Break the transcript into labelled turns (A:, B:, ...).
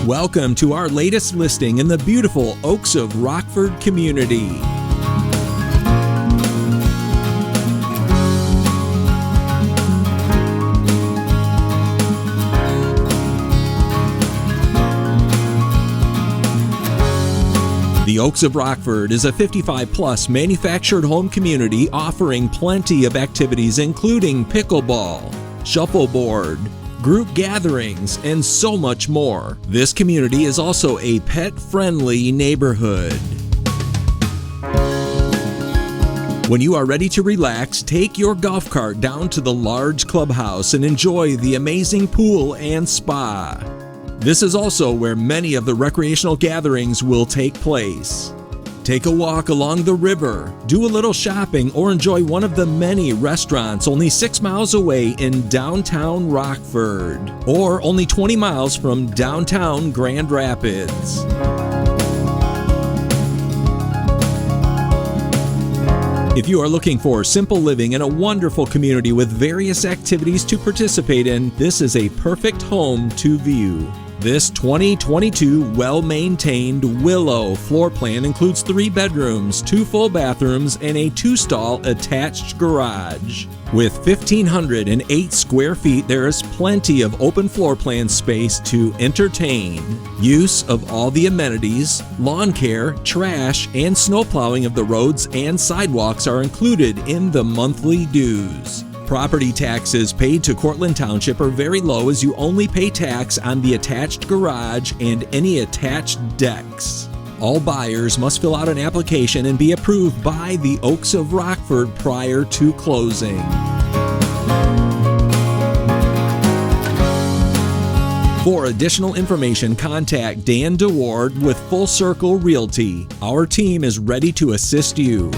A: Welcome to our latest listing in the beautiful Oaks of Rockford community. The Oaks of Rockford is a 55-plus manufactured home community offering plenty of activities including pickleball, shuffleboard, group gatherings, and so much more. This community is also a pet-friendly neighborhood. When you are ready to relax, take your golf cart down to the large clubhouse and enjoy the amazing pool and spa. This is also where many of the recreational gatherings will take place. Take a walk along the river, do a little shopping, or enjoy one of the many restaurants only 6 miles away in downtown Rockford, or only 20 miles from downtown Grand Rapids. If you are looking for simple living in a wonderful community with various activities to participate in, this is a perfect home to view. This 2022 well-maintained Willow floor plan includes 3 bedrooms, 2 full bathrooms, and a 2-stall attached garage. With 1,508 square feet, there is plenty of open floor plan space to entertain. Use of all the amenities, lawn care, trash, and snow plowing of the roads and sidewalks are included in the monthly dues. Property taxes paid to Cortland Township are very low as you only pay tax on the attached garage and any attached decks. All buyers must fill out an application and be approved by the Oaks of Rockford prior to closing. For additional information, contact Dan DeWard with Circle Realty. Our team is ready to assist you.